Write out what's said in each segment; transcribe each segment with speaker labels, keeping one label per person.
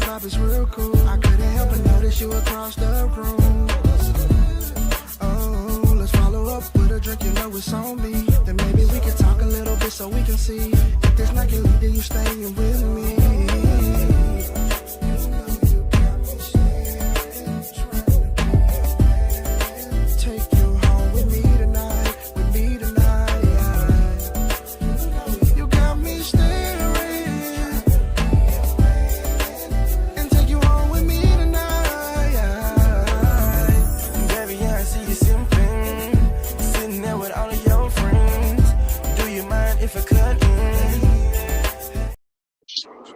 Speaker 1: vibe is real cool. I couldn't help but notice you across the room. Oh, let's follow up with a drink, you know it's on me. Then maybe we can talk a little bit so we can see if this night can lead to you staying with me.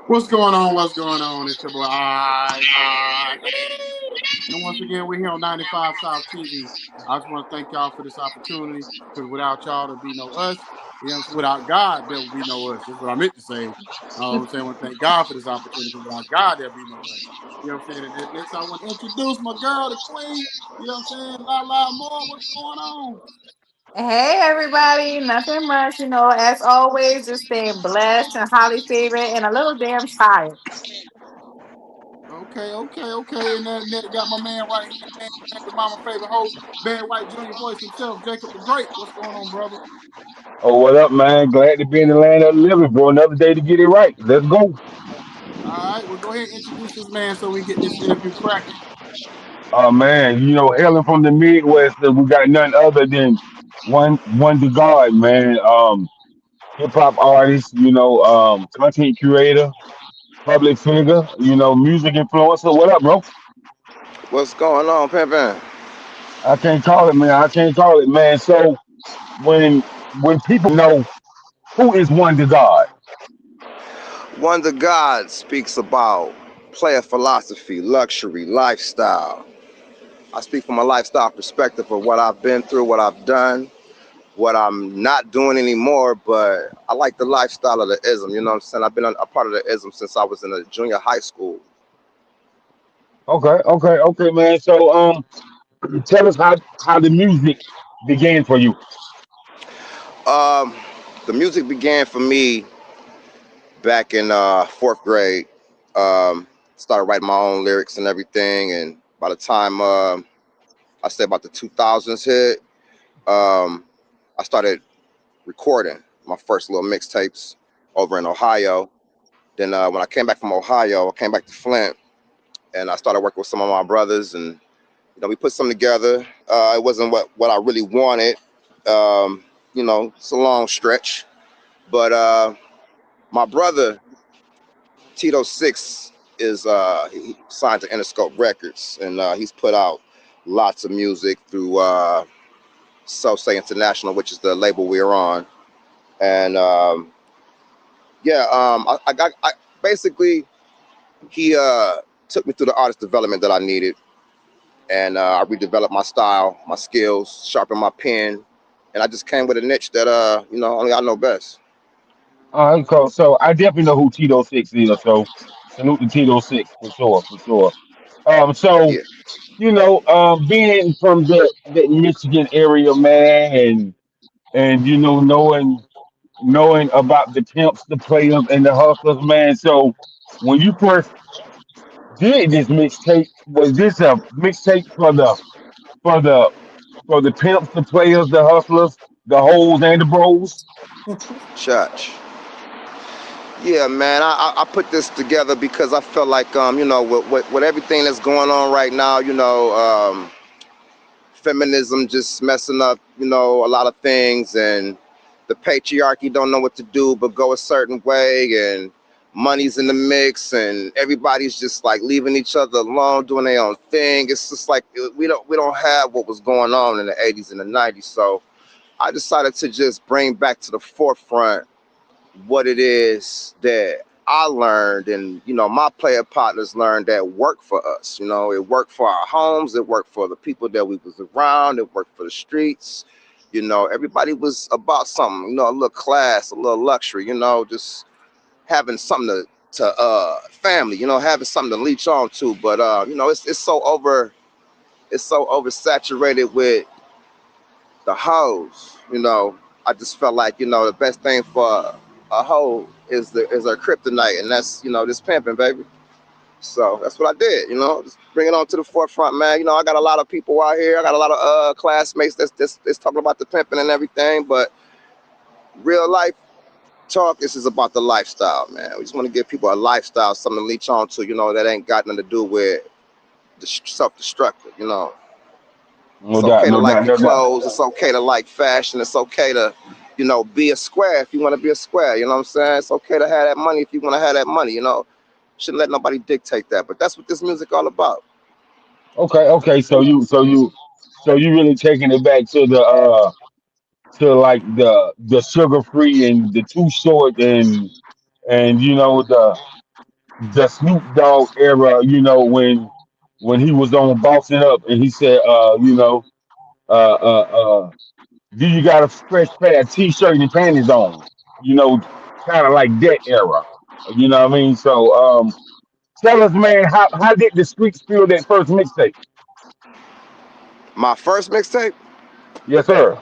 Speaker 2: What's going on? What's going on? It's your boy Ikon. And once again, we're here on 95 South TV. I just want to thank y'all for this opportunity, because without y'all, there'd be no us. You know, without God, there would be no us. That's what I meant to say. I'm saying I want to thank God for this opportunity, because without God, there'd be no us. You know what I'm saying? And then next, I want to introduce my girl, the queen. You know what I'm saying? Amore, what's going on?
Speaker 3: Hey everybody, nothing much, as always, just staying blessed and highly favored and a little damn tired.
Speaker 2: Okay. And then got my man right here, man, the mama favorite host, Barry White Jr. voice himself, Jacob the Great. What's going on, brother?
Speaker 4: Oh, what up, man? Glad to be in the land of the living, bro. Another day to get it right. Let's go.
Speaker 2: All right, well, go ahead and introduce this man so we get this interview cracking.
Speaker 4: Oh man, hailing from the Midwest, we got none other than one to God, man. Hip hop artist, content curator, public figure, music influencer. What up, bro?
Speaker 5: What's going on, Pimpin'?
Speaker 4: I can't call it, man. I can't call it, man. So when when people know who is one to God.
Speaker 5: Wonder God speaks about player philosophy, luxury, lifestyle. I speak from a lifestyle perspective of what I've been through, what I've done, what I'm not doing anymore, but I like the lifestyle of the ism, you know what I'm saying? I've been a part of the ism since I was in a junior high school.
Speaker 4: Okay, man. So tell us how the music began for you.
Speaker 5: Um, the music began for me back in fourth grade. Started writing my own lyrics and everything, and by the time I say about the 2000s hit, um, I started recording my first little mixtapes over in Ohio. Then when I came back from Ohio, I came back to Flint, and I started working with some of my brothers, and we put something together. It wasn't what I really wanted. It's a long stretch, but my brother Tito Six is he signed to Interscope Records, and he's put out lots of music through So Say International, which is the label we're on. And I basically he took me through the artist development that I needed, and I redeveloped my style, my skills, sharpened my pen, and I just came with a niche that only I know best.
Speaker 4: All right, cool. So I definitely know who Tito Six is. So salute to Tito Six for sure, for sure. So
Speaker 5: Yeah.
Speaker 4: being from the Michigan area, man, and knowing about the pimps, the players, and the hustlers, man. So when you first did this mixtape, was this a mixtape for the for the pimps, the players, the hustlers, the hoes, and the bros?
Speaker 5: Church. Yeah, man, I put this together because I felt like with everything that's going on right now, feminism just messing up, a lot of things, and the patriarchy don't know what to do but go a certain way, and money's in the mix, and everybody's just like leaving each other alone, doing their own thing. It's just like we don't have what was going on in the 80s and the 90s. So I decided to just bring back to the forefront what it is that I learned, and my player partners learned that worked for us. It worked for our homes, it worked for the people that we was around, it worked for the streets. Everybody was about something, a little class, a little luxury, just having something to family, having something to leech on to. But it's so oversaturated with the hoes. I just felt like the best thing for a hoe is her kryptonite, and that's this pimping, baby. So that's what I did, just bring it on to the forefront, man. I got a lot of people out here. I got a lot of classmates that's talking about the pimping and everything, but real life talk, this is about the lifestyle, man. We just want to give people a lifestyle, something to leech on to, that ain't got nothing to do with the self-destructive,
Speaker 4: No
Speaker 5: It's
Speaker 4: doubt,
Speaker 5: okay to
Speaker 4: no
Speaker 5: like
Speaker 4: doubt,
Speaker 5: your
Speaker 4: no doubt.
Speaker 5: clothes. It's okay to like fashion. It's okay to, be a square if you want to be a square. You know what I'm saying? It's okay to have that money if you want to have that money. Shouldn't let nobody dictate that. But that's what this music all about.
Speaker 4: Okay, okay. So you really taking it back to the to like the sugar free and the Too Short and the Snoop Dogg era. When he was on Bossing Up and he said, uh, uh, uh, do you got a fresh pair of t-shirt and panties on? You know, kind of like that era. You know what I mean? So, tell us, man, how did the streets feel that first mixtape?
Speaker 5: My first mixtape,
Speaker 4: Yes, sir.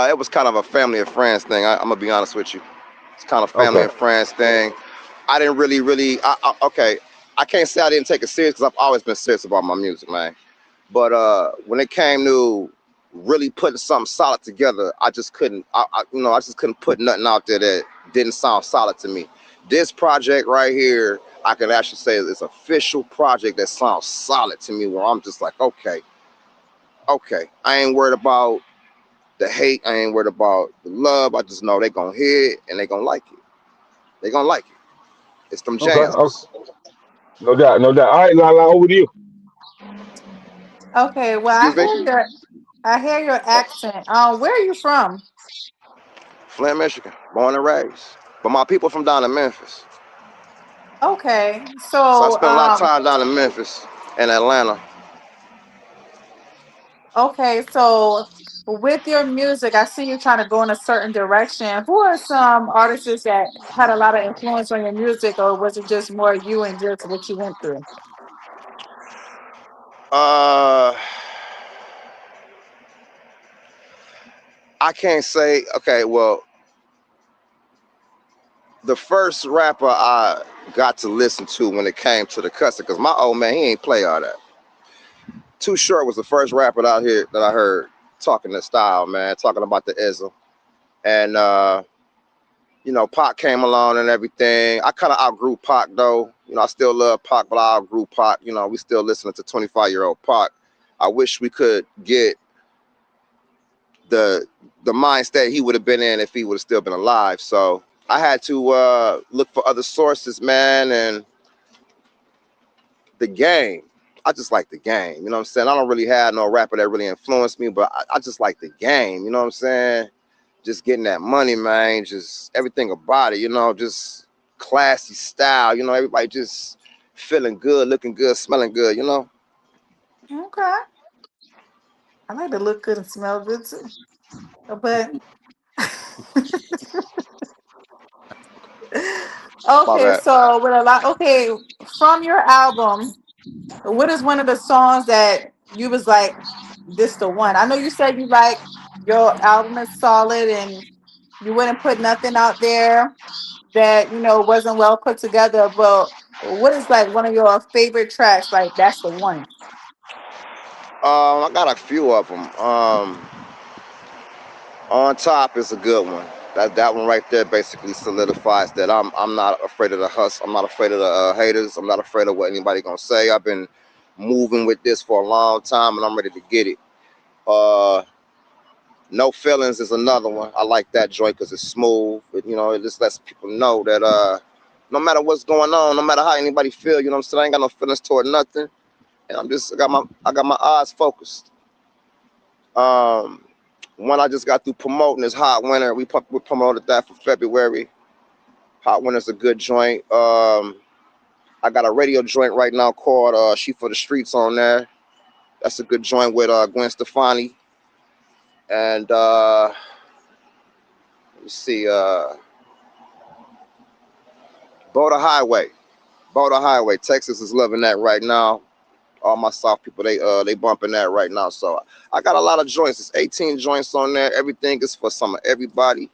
Speaker 5: it was kind of a family and friends thing. I'm gonna be honest with you. It's kind of family
Speaker 4: Okay.
Speaker 5: and friends thing. I didn't really. Okay, I can't say I didn't take it serious because I've always been serious about my music, man. But when it came to really putting something solid together, I just couldn't. I just couldn't put nothing out there that didn't sound solid to me. This project right here, I can actually say it's an official project that sounds solid to me. Where I'm just like, okay, I ain't worried about the hate. I ain't worried about the love. I just know they gonna hear it and they gonna like it. They gonna like it. It's them
Speaker 4: Okay. Okay.
Speaker 5: jams.
Speaker 4: No doubt. No doubt. All right, Lala, over to you.
Speaker 3: Okay, well,
Speaker 5: Excuse me,
Speaker 3: I hear your accent. Where are you from?
Speaker 5: Flint, Michigan, born and raised. But my people from down in Memphis.
Speaker 3: Okay,
Speaker 5: So I
Speaker 3: so
Speaker 5: spent a lot of time down in Memphis and Atlanta.
Speaker 3: okay, so with your music, I see you trying to go in a certain direction. Who are some artists that had a lot of influence on your music, or was it just more you and just what you went through?
Speaker 5: Uh, I can't say. Okay, well, the first rapper I got to listen to when it came to the cussing, because my old man, he ain't play all that. Too Short was the first rapper out here that I heard talking this style, man, talking about the ism. And Pac came along and everything. I kind of outgrew Pac though. I still love Pac, but I outgrew Pac. We still listening to 25-year-old Pac. I wish we could get the mind state he would have been in if he would have still been alive. So I had to look for other sources, man, and the game. I just like the game. You know what I'm saying? I don't really have no rapper that really influenced me, but I just like the game. You know what I'm saying? Just getting that money, man. Just everything about it. Just classy style. Everybody just feeling good, looking good, smelling good.
Speaker 3: Okay, I like to look good and smell good too. But
Speaker 5: My
Speaker 3: okay,
Speaker 5: bad.
Speaker 3: so with a lot, okay, from your album, what is one of the songs that you was like, this the one? I know you said you like your album is solid and you wouldn't put nothing out there that wasn't well put together. But what is like one of your favorite tracks? Like that's the one.
Speaker 5: I got a few of them. On Top is a good one. That one right there basically solidifies that I'm not afraid of the hustle. I'm not afraid of the haters. I'm not afraid of what anybody gonna say. I've been moving with this for a long time, and I'm ready to get it. Uh, No Feelings is another one. I like that joint because it's smooth. It just lets people know that no matter what's going on, no matter how anybody feel, you know what I'm saying, I ain't got no feelings toward nothing, and I got my eyes focused. Um, One I just got through promoting is Hot Winter. We promoted that for February. Hot Winter's a good joint. I got a radio joint right now called She for the Streets on there. That's a good joint with Gwen Stefani. And let me see, Boulder Highway. Boulder Highway. Texas is loving that right now. All my South people, they bumping that right now. So I got a lot of joints. It's 18 joints on there. Everything is for some of everybody.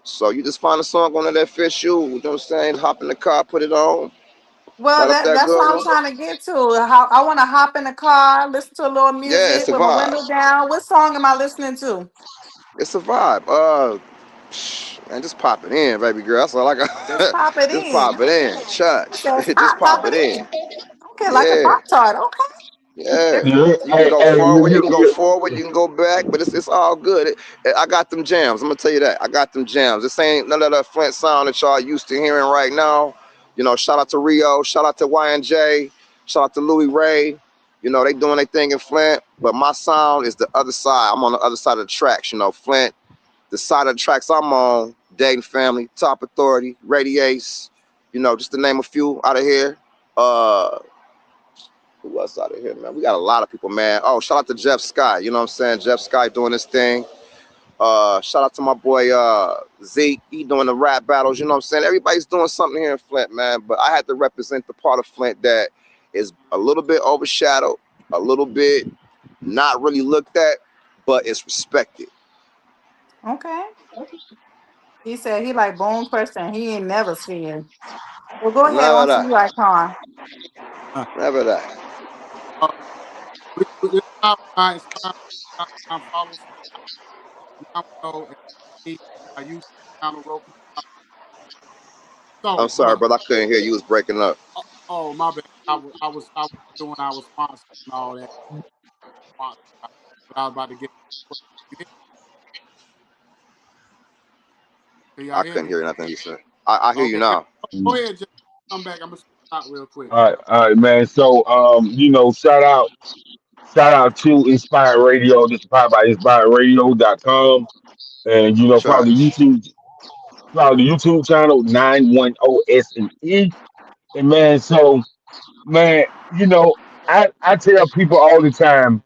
Speaker 5: So you just find a song on there that fits you. You know what I'm saying? Hop in the car, put it on,
Speaker 3: Well,
Speaker 5: light up that
Speaker 3: that's
Speaker 5: good
Speaker 3: what I'm
Speaker 5: one.
Speaker 3: trying to get to. How I want to hop in the car, listen to a little
Speaker 5: Yeah,
Speaker 3: music
Speaker 5: it's a
Speaker 3: with my window
Speaker 5: vibe.
Speaker 3: down. What song am I listening to?
Speaker 5: It's a vibe. Man, just pop it in, baby girl. That's all I
Speaker 3: Just
Speaker 5: got.
Speaker 3: pop it
Speaker 5: Just
Speaker 3: in.
Speaker 5: pop it in,
Speaker 3: It
Speaker 5: church.
Speaker 3: says
Speaker 5: Just
Speaker 3: pop,
Speaker 5: pop
Speaker 3: pop
Speaker 5: it
Speaker 3: it
Speaker 5: in.
Speaker 3: in. Okay, like a
Speaker 5: Yeah.
Speaker 3: pop tart. Okay.
Speaker 5: Yeah,
Speaker 4: Yeah,
Speaker 5: you can go
Speaker 4: hey,
Speaker 5: forward, you can go forward, you can go back, but it's all good. I got them jams. I'm gonna tell you that. I got them jams. This ain't none of the Flint sound that y'all used to hearing right now. You know, shout out to Rio, shout out to Y&J, shout out to Louis Ray. You know, they doing their thing in Flint, but my sound is the other side. I'm on the other side of the tracks. You know, Flint, the side of the tracks I'm on, Dayton Family, Top Authority, Radiace, you know, just to name a few out of here. Uh, who else out of here, man? We got a lot of people, man. Oh, shout out to Jeff Sky. You know what I'm saying? Jeff Sky doing this thing. Shout out to my boy Zeke. He doing the rap battles. You know what I'm saying? Everybody's doing something here in Flint, man. But I had to represent the part of Flint that is a little bit overshadowed, a little bit not really looked at, but it's respected.
Speaker 3: Okay. He said he like bone question. He ain't never scared. Well, go ahead.
Speaker 5: Never
Speaker 3: On to you,
Speaker 5: that.
Speaker 3: Icon.
Speaker 2: Uh,
Speaker 5: Never that.
Speaker 2: uh, it's time follow now know and I used down the road.
Speaker 5: I'm
Speaker 2: So
Speaker 5: sorry, brother. I couldn't hear you. Was breaking up.
Speaker 2: oh my bad. I was doing our sponsor and all that sponsor, but I was about to get. Can y'all
Speaker 5: I
Speaker 2: hear
Speaker 5: couldn't
Speaker 2: me?
Speaker 5: hear nothing you said. I hear you
Speaker 2: Okay,
Speaker 5: now.
Speaker 2: go ahead, Jeff. Come back. I'm gonna stop real quick.
Speaker 4: all right, man. So, shout out to Inspired Radio. This is powered by inspiredradio.com. And,
Speaker 5: Church.
Speaker 4: follow the YouTube channel 910 and E. And man, so man, I tell people all the time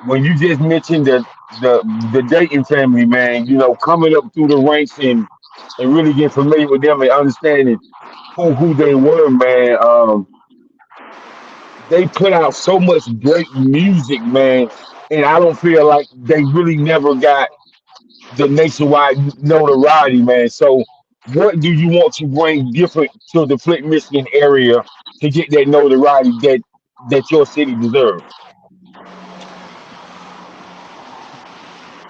Speaker 4: when you just mentioned the Dayton family, man, coming up through the ranks and really get familiar with them and understanding who they were, man. They put out so much great music, man, and I don't feel like they really never got the nationwide notoriety, man. So, what do you want to bring different to the Flint, Michigan area to get that notoriety that your city deserves?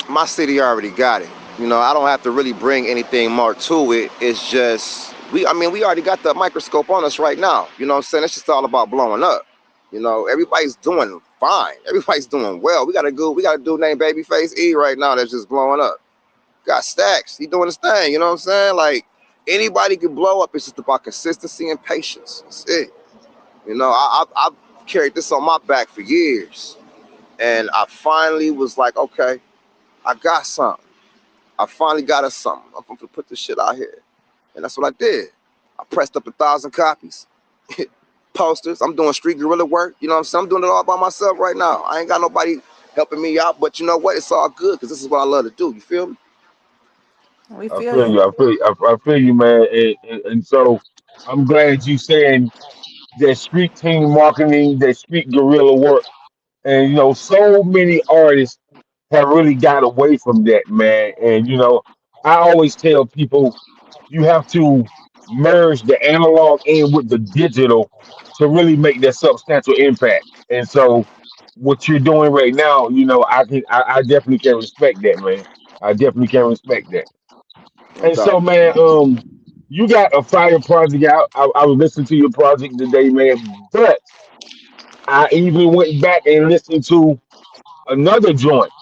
Speaker 5: My city already got it. You know, I don't have to really bring anything more to it. It's just we already got the microscope on us right now. You know what I'm saying? It's just all about blowing up. You know, everybody's doing fine. Everybody's doing well. We got a dude named Babyface E right now that's just blowing up. Got Stacks. He doing his thing. You know what I'm saying? Like anybody can blow up. It's just about consistency and patience. That's it. You know, I've carried this on my back for years, and I finally was like, okay, I got something. I finally got us something. I'm gonna put this shit out here. And that's what I did. I pressed up 1,000 copies, posters. I'm doing street guerrilla work. You know what I'm saying? I'm doing it all by myself right now. I ain't got nobody helping me out, but you know what? It's all good because this is what I love to do. You feel me?
Speaker 3: We
Speaker 4: I
Speaker 3: feel
Speaker 4: feel
Speaker 3: you.
Speaker 4: you. I feel you, man. And so I'm glad you saying that street team marketing, that street guerrilla work. And so many artists have really got away from that, man. And I always tell people you have to merge the analog in with the digital to really make that substantial impact. And so what you're doing right now, I definitely can respect that, man. I definitely can respect that.
Speaker 5: No
Speaker 4: And so,
Speaker 5: doubt.
Speaker 4: man, you got a fire project out. I was listening to your project today, man. But I even went back and listened to another joint.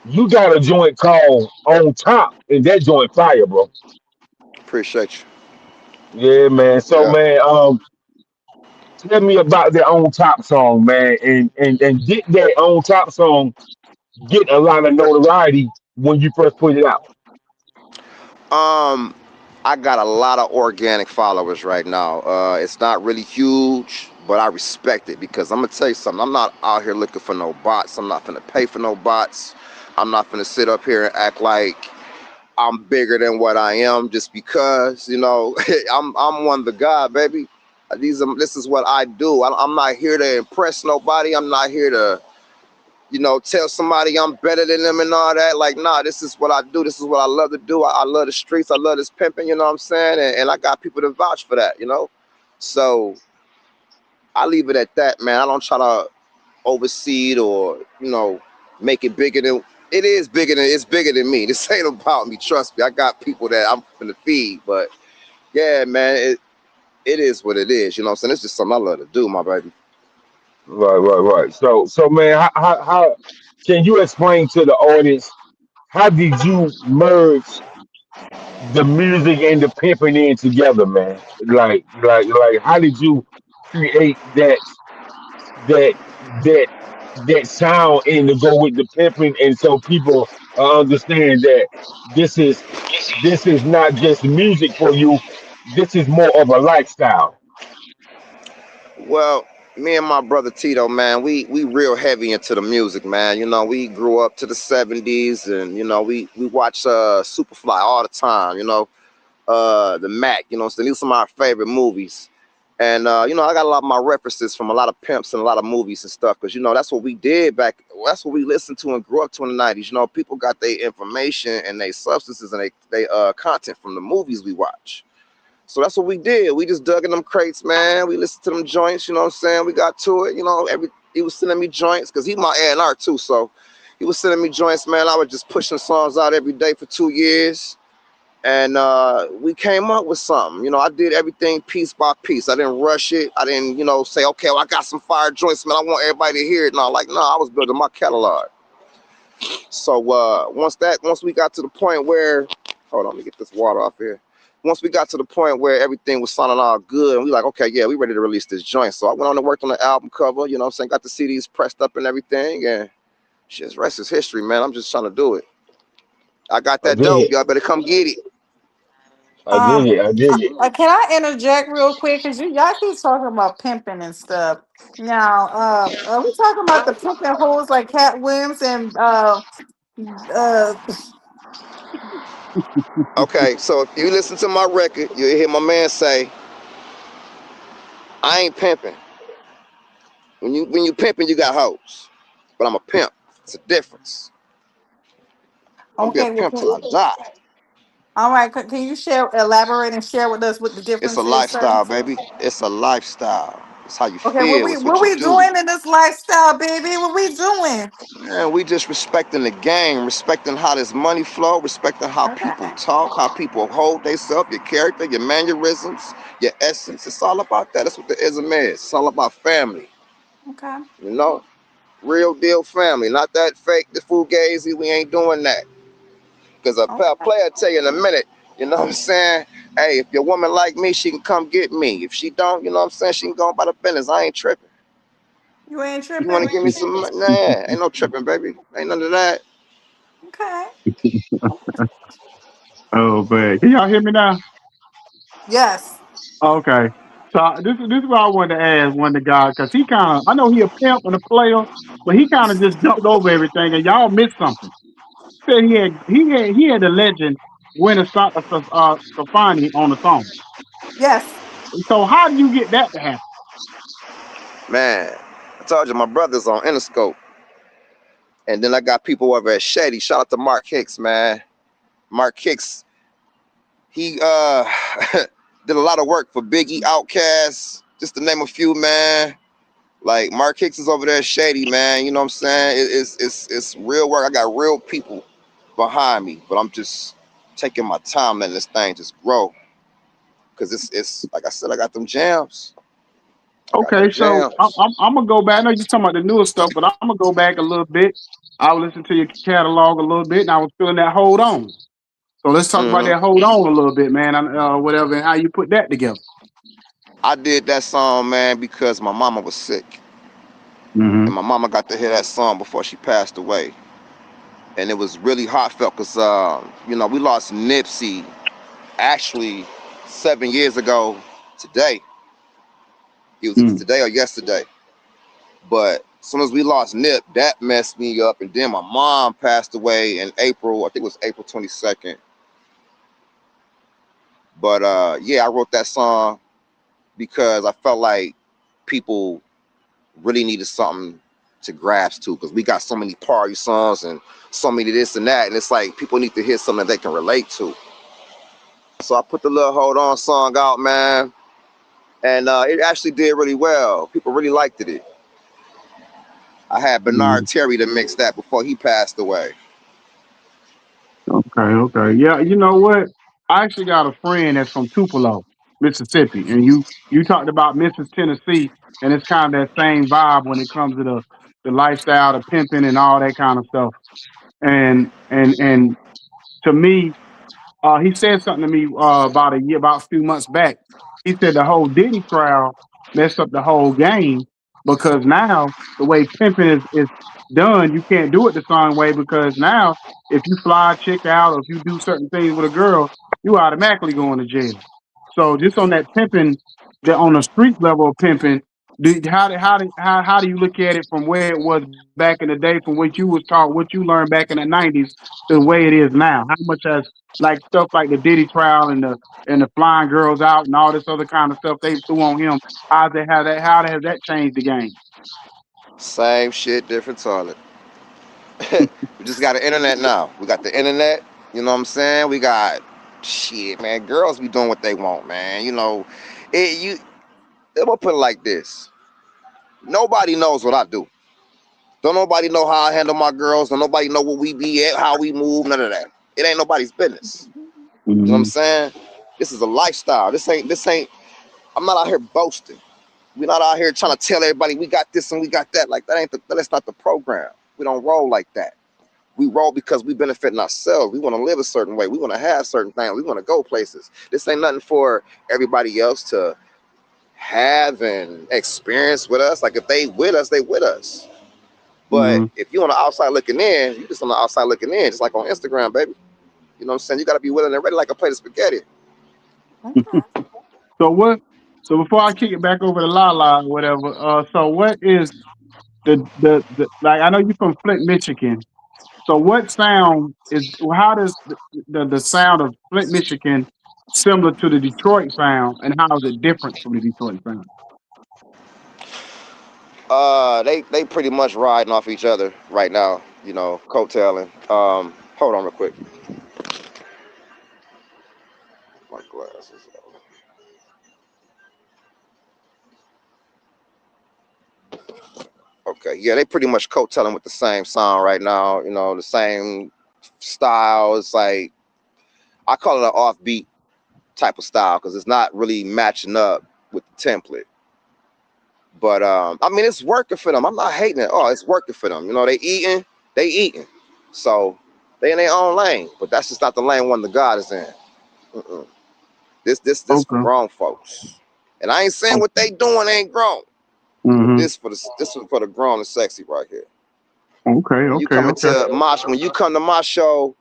Speaker 4: You got a joint called On Top, and that joint fire, bro.
Speaker 5: Appreciate
Speaker 4: Yeah, man.
Speaker 5: you.
Speaker 4: So,
Speaker 5: Yeah.
Speaker 4: man, tell me about that On Top song, man, and did that On Top song get a lot of notoriety when you first put it out?
Speaker 5: Um, I got a lot of organic followers right now. It's not really huge, but I respect it because I'm gonna tell you something. I'm not out here looking for no bots. I'm not gonna pay for no bots. I'm not gonna sit up here and act like I'm bigger than what I am just because I'm one the God, baby. This is what I do. I'm not here to impress nobody. I'm not here to tell somebody I'm better than them and all that. Like, nah, this is what I do. This is what I love to do. I love the streets. I love this pimping, you know what I'm saying? And I got people to vouch for that, So I leave it at that, man. I don't try to oversee it or, make it bigger than it is it's bigger than me. This ain't about me. Trust me. I got people that I'm gonna feed, but yeah, man, it is what it is. You know what I'm saying? It's just something I love to do, my baby.
Speaker 4: Right. So man, how can you explain to the audience how did you merge the music and the pimping in together, man? Like, how did you create that that that sound in to go with the pimping, and so people understand that this is this is not just music for you. This is more of a lifestyle.
Speaker 5: Well, me and my brother Tito, man, we real heavy into the music, man. We grew up to the '70s, and we watch Superfly all the time. The Mac. So these are some of our favorite movies. And I got a lot of my references from a lot of pimps and a lot of movies and stuff, because that's what we did back. That's what we listened to and grew up to in the '90s. People got their information and their substances and they content from the movies we watch. So that's what we did. We just dug in them crates, man. We listened to them joints, you know what I'm saying? We got to it, he was sending me joints because he my A&R too. So he was sending me joints, man. I was just pushing songs out every day for 2 years. And we came up with something. I did everything piece by piece. I didn't rush it. I didn't, say, okay, well, I got some fire joints, man. I want everybody to hear it. No, I was building my catalog. So once we got to the point where, hold on, let me get this water off here. Once we got to the point where everything was sounding all good, and we like, okay, yeah, we ready to release this joint. So I went on and worked on the album cover, you know what I'm saying? Got the CDs pressed up and everything, and shit's rest is history, man. I'm just trying to do it. I got
Speaker 4: I
Speaker 5: that
Speaker 4: dig
Speaker 5: dope.
Speaker 4: it.
Speaker 5: Y'all better come get it.
Speaker 4: I dig it. I dig it.
Speaker 3: Can I interject real quick? Because y'all keep talking about pimping and stuff. Now, are we talking about the pimping hoes like Cat Williams and uh,
Speaker 5: Okay, so if you listen to my record, you'll hear my man say, I ain't pimping. When you pimping, you got hoes. But I'm a pimp. It's a difference. I'm gonna be a
Speaker 3: okay,
Speaker 5: pimp till I die.
Speaker 3: all right. Can you elaborate and share with us what the
Speaker 5: It's a
Speaker 3: difference is, sir?
Speaker 5: lifestyle, baby. It's a lifestyle. It's how you
Speaker 3: Okay,
Speaker 5: feel. It's
Speaker 3: what
Speaker 5: what you
Speaker 3: we
Speaker 5: do.
Speaker 3: doing in this lifestyle, baby? What we doing?
Speaker 5: Man, we just respecting the game, respecting how this money flow, respecting how people
Speaker 3: Okay,
Speaker 5: talk, how people hold themselves, your character, your mannerisms, your essence. It's all about that. That's what the ism is. It's all about family.
Speaker 3: okay,
Speaker 5: You know? Real deal family. Not that fake, the fugazi. We ain't doing that. Because a
Speaker 3: okay.
Speaker 5: player tell you in a minute, you know what I'm saying? Hey, if your woman like me, she can come get me. If she don't, you know what I'm saying? She can go about the business. I ain't tripping.
Speaker 3: You ain't
Speaker 5: You want to
Speaker 3: tripping.
Speaker 5: give me some money? Nah, ain't no tripping, baby. Ain't none of that.
Speaker 3: Okay.
Speaker 2: Oh, man. Can y'all hear me now?
Speaker 3: Yes.
Speaker 2: Okay. So this is what I wanted to ask one of the guys, because he kind of, I know he a pimp and a player, but he kind of just jumped over everything, and y'all missed something. Said he had the legend Winter Stefani on the song.
Speaker 3: Yes.
Speaker 2: So how did you get that to happen?
Speaker 5: Man, I told you my brother's on Interscope. And then I got people over at Shady. Shout out to Mark Hicks, man. Mark Hicks, he did a lot of work for Biggie, Outkast, just to name a few, man. Like Mark Hicks is over there at Shady, man. You know what I'm saying? It's real work. I got real people behind me, but I'm just taking my time letting this thing just grow. Cause it's like I said, I got them jams. I got them
Speaker 2: Okay, so
Speaker 5: jams.
Speaker 2: I'm gonna go back. I know you're talking about the newer stuff, but I'm gonna go back a little bit. I was listening to your catalog a little bit, and I was feeling that hold on. So let's talk about
Speaker 5: Hmm.
Speaker 2: that hold on a little bit, man. And whatever, and how you put that together.
Speaker 5: I did that song, man, because my mama was sick.
Speaker 2: Mm-hmm.
Speaker 5: And my mama got to hear that song before she passed away. And it was really heartfelt because, we lost Nipsey actually 7 years ago today. It was either today or yesterday. But as soon as we lost Nip, that messed me up. And then my mom passed away in April. I think it was April 22nd. But yeah, I wrote that song because I felt like people really needed something to grasp to, because we got so many party songs and so many this and that, and it's like people need to hear something that they can relate to. So I put the little Hold On song out, man, and it actually did really well. People really liked it. I had Bernard Terry to mix that before he passed away.
Speaker 2: Okay. Yeah, you know what? I actually got a friend that's from Tupelo, Mississippi, and you talked about Memphis, Tennessee, and it's kind of that same vibe when it comes to the lifestyle, the pimping, and all that kind of stuff. And to me, he said something to me about a few months back. He said the whole Diddy trial messed up the whole game because now the way pimping is done, you can't do it the same way because now if you fly a chick out or if you do certain things with a girl, you automatically going to jail. So just on that pimping, on the street level of pimping, how do you look at it from where it was back in the day, from what you was taught, what you learned back in the '90s, to the way it is now? How much has like stuff like the Diddy trial and the flying girls out and all this other kind of stuff they threw on him? How has that changed the game?
Speaker 5: Same shit, different toilet. We just got the internet now. We got the internet. You know what I'm saying? We got shit, man. Girls be doing what they want, man. You know, I'm gonna put it like this. Nobody knows what I do. Don't nobody know how I handle my girls. Don't nobody know what we be at, how we move, none of that. It ain't nobody's business. You know what I'm saying? This is a lifestyle. This ain't, I'm not out here boasting. We're not out here trying to tell everybody we got this and we got that. Like that's not the program. We don't roll like that. We roll because we benefiting ourselves. We want to live a certain way. We want to have certain things. We want to go places. This ain't nothing for everybody else to have and experience with us. Like if they with us, they with us. But if you on the outside looking in, you just on the outside looking in, just like on Instagram, baby. You know what I'm saying? You got to be willing and ready like a plate of spaghetti.
Speaker 2: So what? So before I kick it back over to Lala or whatever, so what is the like? I know you're from Flint, Michigan. So what sound is? How does the sound of Flint, Michigan, similar to the Detroit sound, and how is it different from the Detroit sound?
Speaker 5: They pretty much riding off each other right now. You know, coattailing. Hold on real quick. My glasses. Okay, yeah, they pretty much coattailing with the same sound right now. You know, the same style. It's like I call it an offbeat type of style because it's not really matching up with the template. But I mean, it's working for them. I'm not hating it. Oh, it's working for them. You know, they eating. So they in their own lane. But that's just not the lane one the God is in. Mm-mm. This for grown folks. And I ain't saying what they doing ain't grown. But this for the grown and sexy right here.
Speaker 2: Okay.
Speaker 5: When you come to my show,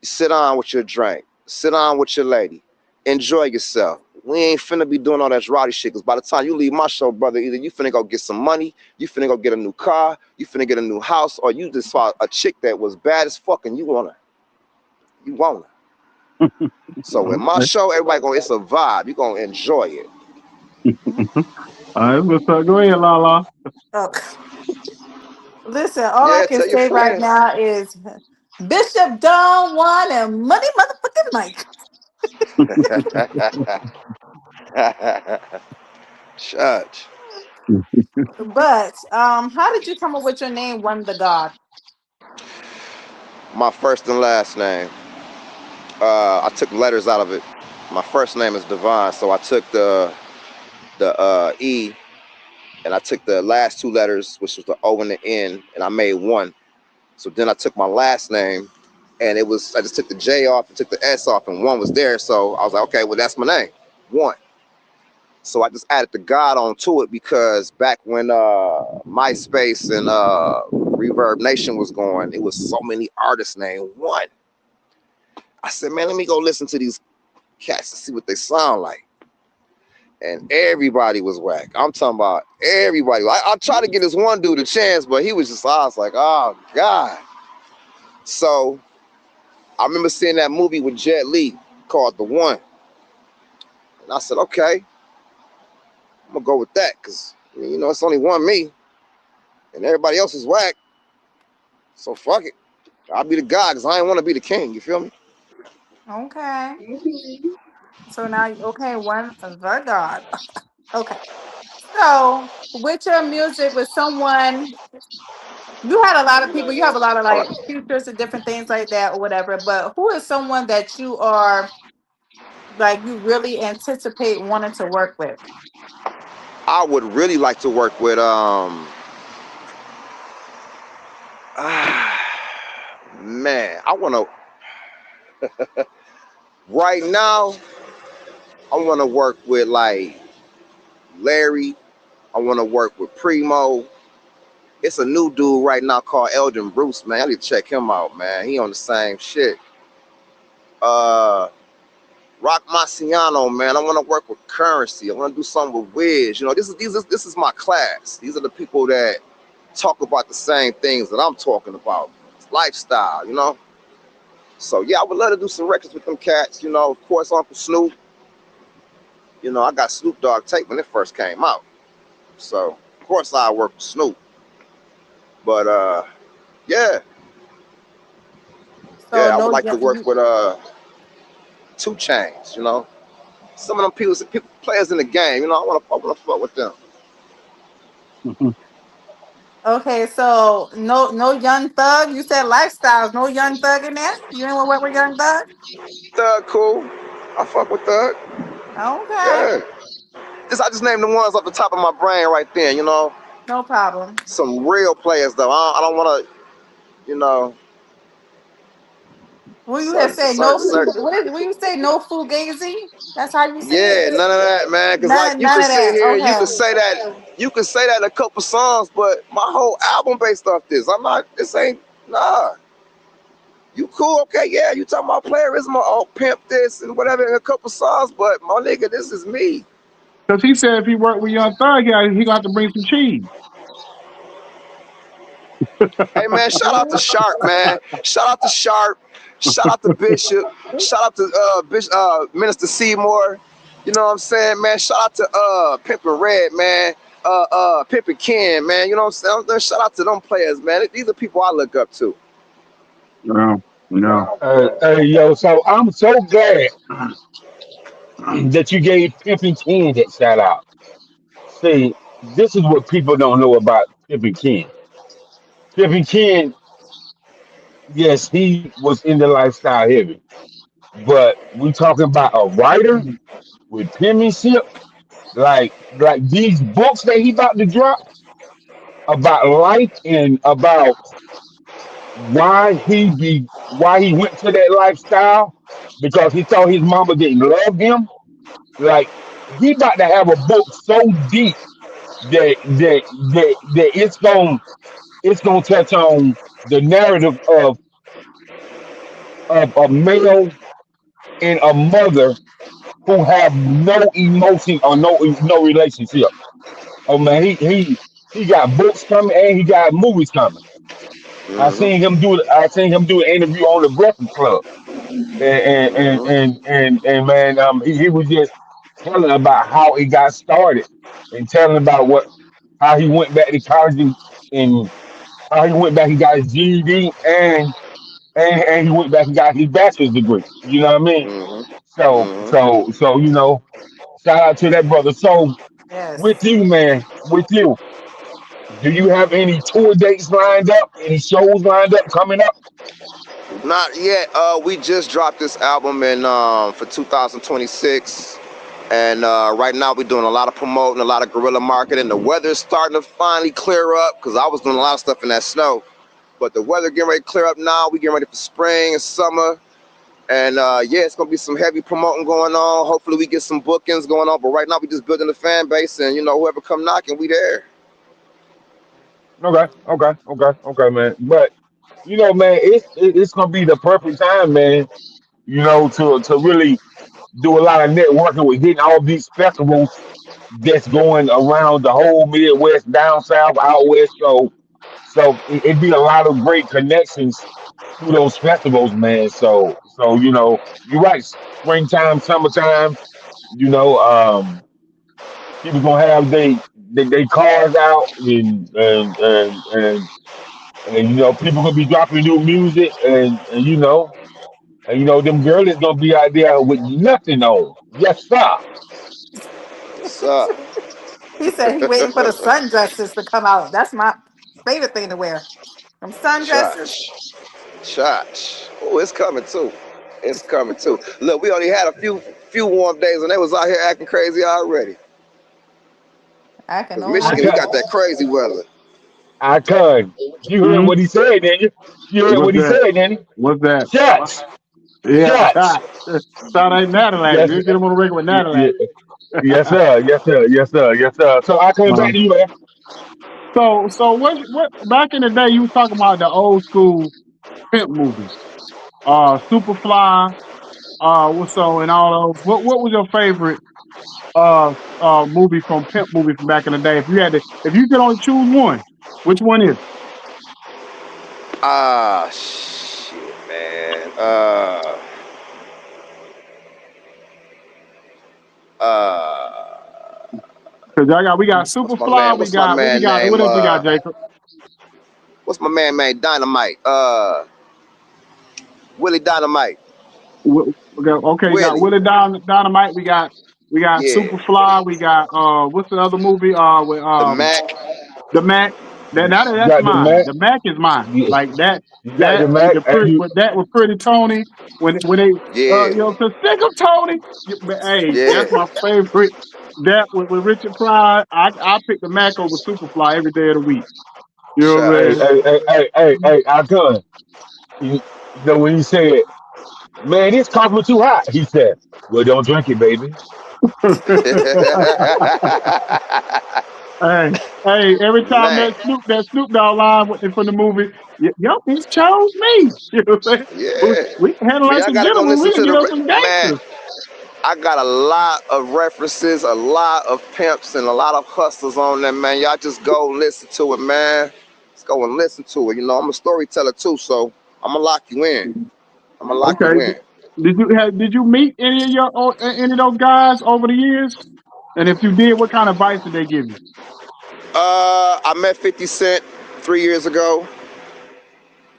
Speaker 5: sit down with your drink, sit down with your lady, enjoy yourself. We ain't finna be doing all that rowdy shit, because by the time you leave my show, brother, either you finna go get some money, you finna go get a new car, you finna get a new house, or you just saw a chick that was bad as fuck and you want her. So in my show, everybody it's a vibe. You gonna enjoy it.
Speaker 2: All right, what's up? Go ahead, Lala.
Speaker 3: Okay. Listen, all I can
Speaker 5: Tell your
Speaker 3: say right
Speaker 5: friends.
Speaker 3: now is Bishop Don Juan and Money Motherfucking Mike.
Speaker 5: Church.
Speaker 3: But how did you come up with your name, One the God?
Speaker 5: My first and last name. I took letters out of it. My first name is Devon, so I took the E, and I took the last two letters, which was the O and the N, and I made one. So then I took my last name, and I just took the J off and took the S off, and one was there. So I was like, okay, well, that's my name, One. So I just added the God onto it because back when MySpace and Reverb Nation was going, it was so many artists named One. I said, man, let me go listen to these cats and see what they sound like. And everybody was whack. I'm talking about everybody. I tried to get this one dude a chance, but he was just, I was like, oh, God. So I remember seeing that movie with Jet Li called The One. And I said, okay, I'm going to go with that because, you know, it's only one me. and everybody else is whack. So fuck it. I'll be the god because I ain't want to be the king. You feel me?
Speaker 3: Okay. So now, okay, one the God. Okay. So with your music, with someone, you had a lot of people, you have a lot of like features and different things like that or whatever, but who is someone that you are like you really anticipate wanting to work with?
Speaker 5: I would really like to work with man, I want to right now. I want to work with like Larry. I want to work with Primo. It's a new dude right now called Eldon Bruce, man. I need to check him out, man. He on the same shit. Uh, Rock Marciano, man. I want to work with Currency. I want to do something with Wiz. You know, this is my class. These are the people that talk about the same things that I'm talking about. It's lifestyle, you know. So yeah, I would love to do some records with them cats. You know, of course, Uncle Snoop. You know, I got Snoop Dogg tape when it first came out. So of course I work with Snoop. But yeah,
Speaker 3: So
Speaker 5: yeah, I would
Speaker 3: no,
Speaker 5: like to work with 2 Chainz. You know, some of them people players in the game. You know, I want to fuck with them.
Speaker 3: okay, so no Young Thug. You said lifestyles, no Young Thug in there. You ain't want to work with Young Thug?
Speaker 5: Thug, cool. I fuck with Thug.
Speaker 3: Okay,
Speaker 5: Yeah. I just named the ones off the top of my brain right there. You know,
Speaker 3: no problem.
Speaker 5: some real players though. I don't want to. You know,
Speaker 3: Well, you have said no
Speaker 5: certain.
Speaker 3: food. What you say? No fugazi. That's how you say
Speaker 5: Yeah,
Speaker 3: it.
Speaker 5: none of that, man. Cause like you
Speaker 3: None
Speaker 5: can
Speaker 3: of
Speaker 5: sit
Speaker 3: that.
Speaker 5: here and
Speaker 3: Okay.
Speaker 5: you can say that in a couple songs, but my whole album based off this. I'm not. This ain't nah. You cool? Okay, yeah. You talking about playerism or pimp this and whatever in a couple songs, but my nigga, this is me.
Speaker 2: Because he said if he worked with Young Thug, he got to bring some cheese.
Speaker 5: Hey man, shout out to Sharp, man. Shout out to Sharp. Shout out to Bishop. Shout out to Minister Seymour. You know what I'm saying, man? Shout out to Pimpin' Red, man. Pimpin' Ken, man. You know what I'm saying? Shout out to them players, man. These are people I look up to.
Speaker 2: No, no.
Speaker 4: Hey, yo, so I'm so glad that you gave Pimpin' King that shout out. See, this is what people don't know about Pimpin' King. Pimpin' King, yes, he was in the lifestyle heavy, but we talking about a writer with penmanship, like these books that he about to drop about life and about why he went to that lifestyle because he thought his mama didn't love him. Like he about to have a book so deep that it's gonna touch on the narrative of a male and a mother who have no emotion or no relationship. Oh man, he got books coming and he got movies coming.
Speaker 5: Mm-hmm.
Speaker 4: I seen him do an interview on the Breakfast Club,
Speaker 5: Mm-hmm.
Speaker 4: and man, he was just telling about how it got started and telling about what how he went back to college and how he went back and got his GED and he went back and got his bachelor's degree. You know what I mean?
Speaker 5: Mm-hmm.
Speaker 4: So shout out to that brother. So with
Speaker 3: Yes.
Speaker 4: you, man, with you, do you have any tour dates lined up? Any shows lined up coming up?
Speaker 5: Not yet. We just dropped this album in for 2026, and right now we're doing a lot of promoting, a lot of guerrilla marketing. The weather's starting to finally clear up because I was doing a lot of stuff in that snow, but the weather getting ready to clear up now. We getting ready for spring and summer, and yeah, it's gonna be some heavy promoting going on. Hopefully, we get some bookings going on. But right now, we just building the fan base, and you know, whoever come knocking, we there.
Speaker 4: Okay, man. But man, it's gonna be the perfect time, man. To really do a lot of networking with hitting all these festivals that's going around the whole Midwest, down south, out west. So it'd be a lot of great connections through those festivals, man. So you're right. Springtime, summertime. You know, people gonna have they cars out and people gonna be dropping new music and them girls is gonna be out there with nothing on. Yes, sir.
Speaker 5: What's up?
Speaker 3: He said he waiting for the sundresses to come out. That's my favorite thing to wear. Them sundresses.
Speaker 5: Church. Oh, it's coming too. It's coming too. Look, we only had a few warm days and they was out here acting crazy already.
Speaker 3: I can
Speaker 5: Cause
Speaker 3: only.
Speaker 5: Michigan, we got that crazy weather.
Speaker 4: Icon. You heard
Speaker 2: Hmm?
Speaker 4: what he said, didn't you? You heard
Speaker 2: What's
Speaker 4: what he
Speaker 2: that?
Speaker 4: said, didn't you?
Speaker 2: What's that?
Speaker 4: Shots.
Speaker 2: Yeah,
Speaker 4: Shots.
Speaker 2: shot. Shot ain't Natalie.
Speaker 4: Yes.
Speaker 2: You get him on the record with
Speaker 4: Yeah.
Speaker 2: Natalie.
Speaker 4: Yes, sir. Yes, sir. Yes, sir. Yes, sir. So I come back
Speaker 2: Uh,
Speaker 4: to you, man.
Speaker 2: so what back in the day you was talking about the old school pimp movies. Superfly, and all those. What was your favorite movie from pimp movie from back in the day? If you could only choose one, which one is it?
Speaker 5: Ah, shit, man. Uh,
Speaker 2: Cause we got
Speaker 5: what's my man?
Speaker 2: Superfly, we
Speaker 5: What's my
Speaker 2: got
Speaker 5: man
Speaker 2: what
Speaker 5: name?
Speaker 2: else we got, Jacob?
Speaker 5: What's my man name? Dynamite. Willie Dynamite.
Speaker 2: We got
Speaker 5: Willie.
Speaker 2: Willie Dynamite, we got
Speaker 5: Yeah.
Speaker 2: Superfly, we got what's the other movie? With
Speaker 5: The Mac.
Speaker 2: the Mac.
Speaker 4: You
Speaker 2: That's
Speaker 4: got the
Speaker 2: mine.
Speaker 4: Mac.
Speaker 2: The Mac is mine.
Speaker 4: You,
Speaker 2: Like that
Speaker 4: you got the
Speaker 2: with
Speaker 4: Mac, and you.
Speaker 2: with that with Pretty Tony when they
Speaker 5: Yeah.
Speaker 2: to stick 'em Tony. But, hey,
Speaker 5: Yeah.
Speaker 2: that's my favorite. That with Richard Pryor, I pick the Mac over Superfly every day of the week. You know what
Speaker 4: Hey,
Speaker 2: I'm
Speaker 5: Shucks.
Speaker 4: hey, hey, hey, hey, hey, Icon. When he said, "Man, this coffee too hot," he said, "Well, don't drink it, baby."
Speaker 2: Hey, hey, every time
Speaker 5: Man.
Speaker 2: that Snoop Dogg line from the movie, y'all just chose me. You know what I'm saying?
Speaker 5: Yeah.
Speaker 2: We can handle
Speaker 5: Man,
Speaker 2: like
Speaker 5: y'all
Speaker 2: some
Speaker 5: gotta go
Speaker 2: gentlemen.
Speaker 5: listen
Speaker 2: We can
Speaker 5: to
Speaker 2: get us some
Speaker 5: man.
Speaker 2: gangsters.
Speaker 5: I got a lot of references, a lot of pimps, and a lot of hustlers on there, man. Y'all just go listen to it, man. Let's go and listen to it. I'm a storyteller too, so I'm gonna lock you in. I'm gonna lock
Speaker 2: Okay.
Speaker 5: you in.
Speaker 2: Did you meet any of those guys over the years? And if you did, what kind of advice did they give you?
Speaker 5: I met 50 Cent 3 years ago.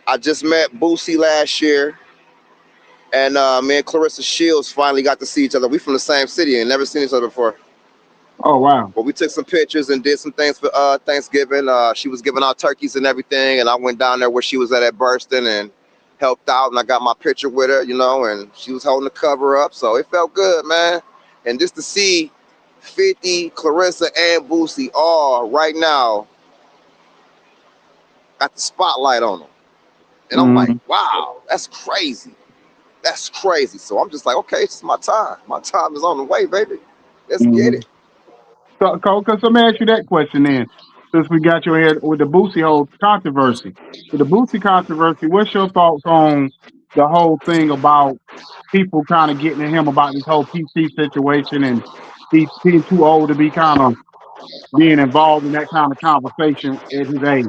Speaker 5: I just met Boosie last year. And me and Clarissa Shields finally got to see each other. We from the same city and never seen each other before.
Speaker 2: Oh wow.
Speaker 5: But we took some pictures and did some things for Thanksgiving. She was giving out turkeys and everything, and I went down there where she was at Burston and helped out, and I got my picture with her, and she was holding the cover up, so it felt good, man. And just to see 50, Clarissa, and Boosie all right now got the spotlight on them. And I'm like,
Speaker 2: Mm-hmm.
Speaker 5: wow, that's crazy. That's crazy. So I'm just like, okay, it's my time. My time is on the way, baby. Let's get
Speaker 2: Mm-hmm.
Speaker 5: it.
Speaker 2: So, cause let me ask you that question then, since we got your head with the Boosie whole controversy. With the Boosie controversy, what's your thoughts on the whole thing about people kind of getting at him about this whole PC situation and he being too old to be kind of being involved in that kind of conversation at his age?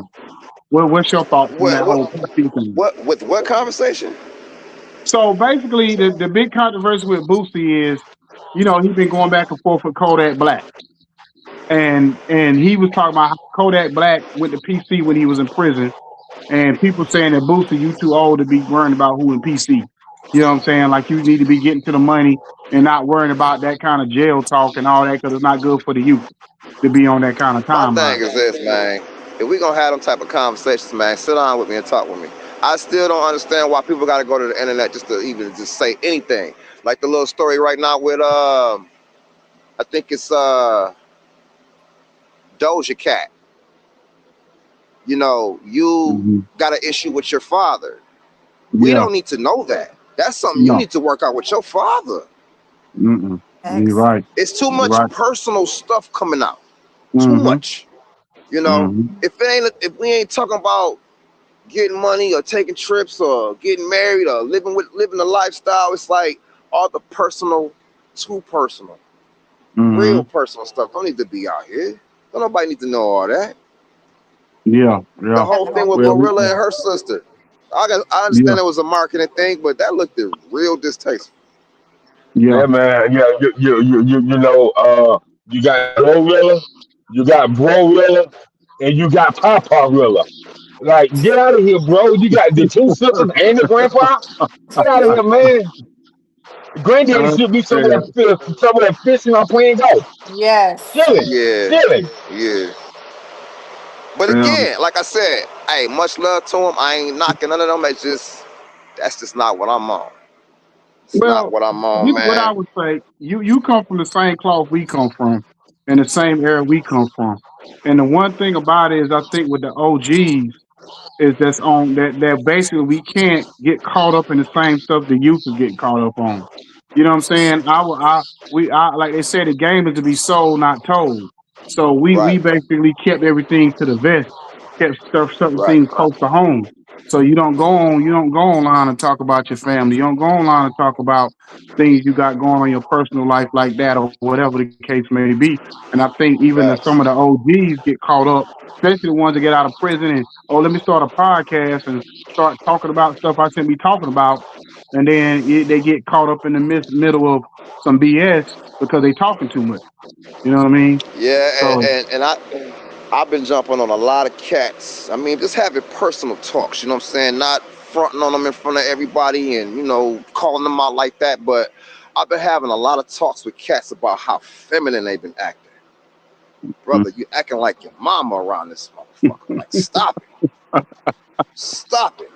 Speaker 2: What's your thoughts on
Speaker 5: What
Speaker 2: that
Speaker 5: what
Speaker 2: whole PC thing?
Speaker 5: what with what conversation?
Speaker 2: So basically, the big controversy with Boosie is, he's been going back and forth with Kodak Black. And he was talking about how Kodak Black went to PC when he was in prison, and people saying that Boosie, you too old to be worrying about who in PC. You know what I'm saying? Like you need to be getting to the money and not worrying about that kind of jail talk and all that because it's not good for the youth to be on that kind of
Speaker 5: My
Speaker 2: timeline.
Speaker 5: thing is this, man. If we gonna have them type of conversations, man, sit down with me and talk with me. I still don't understand why people gotta go to the internet just to even just say anything. Like the little story right now with I think it's Doja Cat. You
Speaker 2: Mm-hmm.
Speaker 5: got an issue with your father. We
Speaker 2: Yeah.
Speaker 5: don't need to know that. That's something you
Speaker 2: No.
Speaker 5: need to work out with your father.
Speaker 2: Mm-mm. You're
Speaker 3: X.
Speaker 2: right.
Speaker 5: It's too
Speaker 2: You're
Speaker 5: much
Speaker 2: right.
Speaker 5: personal stuff coming out. Too
Speaker 2: Mm-hmm.
Speaker 5: much.
Speaker 2: Mm-hmm.
Speaker 5: If we ain't talking about getting money or taking trips or getting married or living a lifestyle, it's like all the personal, too personal,
Speaker 2: Mm-hmm.
Speaker 5: real personal stuff don't need to be out here. Don't nobody need to know all that.
Speaker 2: Yeah.
Speaker 5: The
Speaker 2: Yeah.
Speaker 5: whole thing with
Speaker 2: Well,
Speaker 5: Gorilla and her sister. I
Speaker 2: yeah.
Speaker 5: understand it was a marketing thing, but that looked real distasteful.
Speaker 2: Yeah.
Speaker 4: Yeah, man. Yeah, You got Glorilla, you got Brorilla, and you got Paparilla. Like, get out of here, bro. You got the two sisters and the grandpa. Get out of here, man. Granddaddy should be somewhere fishing or playing golf.
Speaker 3: Yes.
Speaker 4: Chilling,
Speaker 5: Yeah,
Speaker 4: chilling.
Speaker 5: yeah. But
Speaker 2: Yeah.
Speaker 5: again, like I said, hey, much love to him. I ain't knocking none of them. It's just that's just not what I'm on. It's not
Speaker 2: Well,
Speaker 5: what I'm on,
Speaker 2: this is what I
Speaker 5: man.
Speaker 2: would say. You come from the same cloth we come from, and the same era we come from. And the one thing about it is, I think with the OGs is that's on that basically we can't get caught up in the same stuff the youth is getting caught up on. You know what I'm saying? I like they say the game is to be sold, not told. So we
Speaker 5: Right,
Speaker 2: basically kept everything to the vest, kept stuff certain
Speaker 5: right.
Speaker 2: things close to home. So you don't go online and talk about your family. You don't go online and talk about things you got going on in your personal life like that or whatever the case may be. And I think even some of the
Speaker 5: Facts.
Speaker 2: OGs get caught up, especially the ones that get out of prison and oh, let me start a podcast and start talking about stuff I shouldn't be talking about, and then they get caught up in the middle of some BS because they talking too much. You know what I mean?
Speaker 5: Yeah,
Speaker 2: So,
Speaker 5: and I've been jumping on a lot of cats. I mean, just having personal talks. You know what I'm saying? Not fronting on them in front of everybody and calling them out like that. But I've been having a lot of talks with cats about how feminine they've been acting. Brother, you acting like your mama around this motherfucker. Like, stop it. Stop it.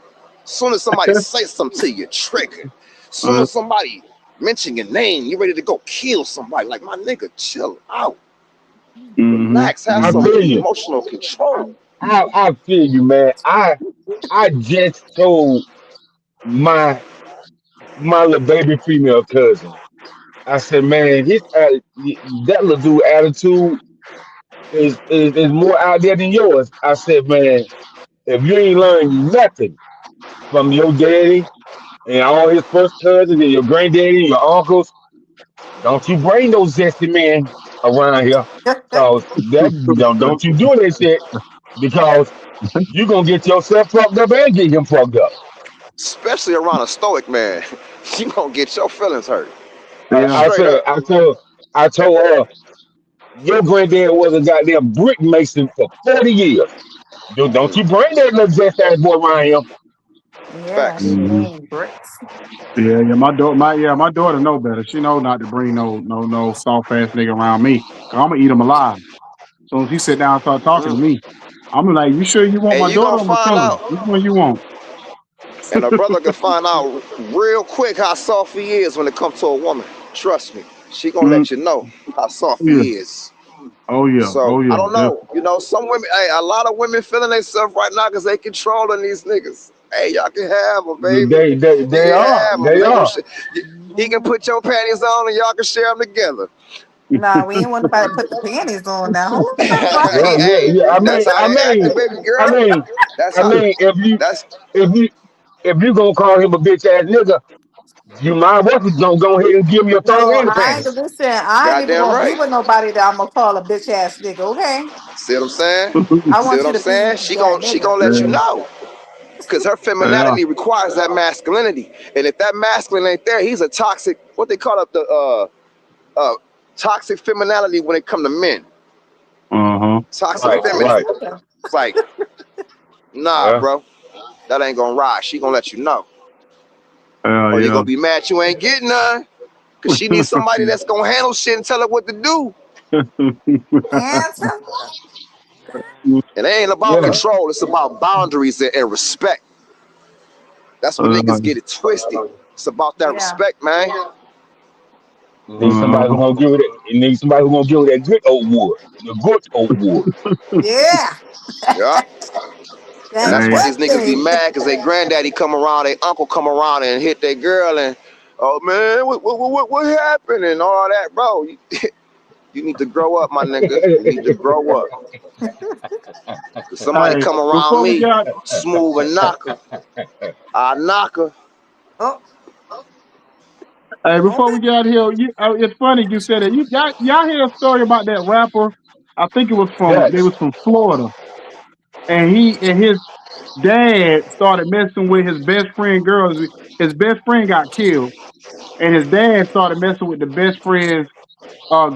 Speaker 5: As soon as somebody says something to you, you're triggered. As soon
Speaker 2: uh,
Speaker 5: as somebody mention your name, you're ready to go kill somebody. Like, my nigga, chill out.
Speaker 2: hmm
Speaker 5: Relax. Have
Speaker 4: I
Speaker 5: some
Speaker 4: feel you.
Speaker 5: emotional control.
Speaker 4: I feel you, man. I just told my little baby female cousin. I said, man, that little dude attitude is more out there than yours. I said, man, if you ain't learned nothing from your daddy and all his first cousins and your granddaddy and your uncles, don't you bring those zesty men around here. Cause don't you do that shit because you gonna get yourself fucked up and get him fucked up.
Speaker 5: Especially around a stoic man. You gonna get your feelings hurt.
Speaker 2: yeah,
Speaker 4: I
Speaker 5: Straight
Speaker 4: said,
Speaker 5: up.
Speaker 4: I told her, your granddad was a goddamn brick mason for 40 years. Don't you bring that little zest ass boy around here.
Speaker 3: Yeah,
Speaker 5: Facts.
Speaker 3: he
Speaker 2: hmm
Speaker 3: mean bricks.
Speaker 2: yeah. My daughter know better. She know not to bring no soft ass nigga around me. Cause I'm gonna eat him alive. So if he sit down and start talking to
Speaker 5: Mm.
Speaker 2: me, I'm like, you sure you want
Speaker 5: And
Speaker 2: my
Speaker 5: you
Speaker 2: daughter
Speaker 5: gonna
Speaker 2: or my
Speaker 5: find
Speaker 2: son?
Speaker 5: out,
Speaker 2: Which one you want?
Speaker 5: and a brother can find out real quick how soft he is when it comes to a woman. Trust me. She gonna
Speaker 2: Mm,
Speaker 5: let you know how soft
Speaker 2: yeah.
Speaker 5: he is.
Speaker 2: Oh yeah.
Speaker 5: So
Speaker 2: Oh
Speaker 5: I
Speaker 2: yeah.
Speaker 5: don't know. Some women, hey, a lot of women feeling themselves right now because they controlling these niggas. Hey, y'all can have them, baby. You
Speaker 4: They
Speaker 5: can
Speaker 4: are.
Speaker 5: have them.
Speaker 4: They
Speaker 5: Ain't no
Speaker 4: are.
Speaker 5: shit. He can put your panties on and y'all can share them together.
Speaker 3: Nah, we ain't want nobody to put the panties on now. Hold on,
Speaker 4: Yeah,
Speaker 3: right?
Speaker 4: yeah,
Speaker 5: Hey,
Speaker 4: yeah.
Speaker 5: that's how they acting, baby
Speaker 4: I
Speaker 5: girl.
Speaker 4: mean,
Speaker 5: That's
Speaker 4: I
Speaker 5: how.
Speaker 4: mean,
Speaker 5: That's
Speaker 4: if you if you gonna call him a bitch ass nigga, you might as well go ahead and give him your thong
Speaker 3: No,
Speaker 4: and the
Speaker 3: I ain't
Speaker 4: panties.
Speaker 3: listen. I ain't even
Speaker 5: goddamn
Speaker 3: gonna be
Speaker 5: right.
Speaker 3: with nobody that I'm gonna call a bitch ass nigga. Okay,
Speaker 5: See what I'm saying?
Speaker 3: I
Speaker 5: See
Speaker 3: want
Speaker 5: what
Speaker 3: you
Speaker 5: I'm
Speaker 3: to be
Speaker 5: saying? She
Speaker 3: that
Speaker 5: gon' she
Speaker 3: nigga.
Speaker 5: gonna let you know because her
Speaker 2: Yeah.
Speaker 5: femininity requires that masculinity, and if that masculine ain't there, he's a toxic. What they call it, the toxic femininity when it come to men.
Speaker 2: Uh-huh.
Speaker 3: A
Speaker 5: Toxic
Speaker 4: Right,
Speaker 3: bitch ass
Speaker 5: feminine.
Speaker 4: right.
Speaker 3: nigga.
Speaker 5: It's like, nah,
Speaker 4: Yeah.
Speaker 5: bro, that ain't gonna ride. She gonna let you know,
Speaker 2: Hell
Speaker 5: or you
Speaker 2: yeah.
Speaker 5: gonna be mad you ain't getting none. Cause she needs somebody that's gonna handle shit and tell her what to do.
Speaker 3: And tell
Speaker 5: And it ain't about
Speaker 4: Yeah.
Speaker 5: control. It's about boundaries and respect. That's what
Speaker 2: uh,
Speaker 5: niggas get it twisted. It's about that
Speaker 3: yeah.
Speaker 5: respect, man.
Speaker 4: You need somebody who's
Speaker 2: uh,
Speaker 4: gonna give it. You need somebody who's gonna give it that good old wood. The good old wood.
Speaker 3: Yeah.
Speaker 5: Yeah. And
Speaker 3: That
Speaker 5: that's
Speaker 2: hey,
Speaker 5: why
Speaker 3: good
Speaker 5: these niggas be
Speaker 3: thing.
Speaker 5: mad because they granddaddy come around, their uncle come around and hit their girl and, oh man, what happened and all that, bro. You need to grow up, my nigga. You need to grow up. If somebody
Speaker 2: hey,
Speaker 5: come around
Speaker 2: before we
Speaker 5: me,
Speaker 2: get out,
Speaker 5: smooth and knock her, I knock her.
Speaker 3: Oh,
Speaker 2: hey, before we
Speaker 3: okay.
Speaker 2: get out here, it's funny you said that. Y'all hear a story about that rapper? I think they
Speaker 4: Yes.
Speaker 2: was from Florida, and his dad started messing with his best friend girls. His best friend got killed, and his dad started messing with the best friend's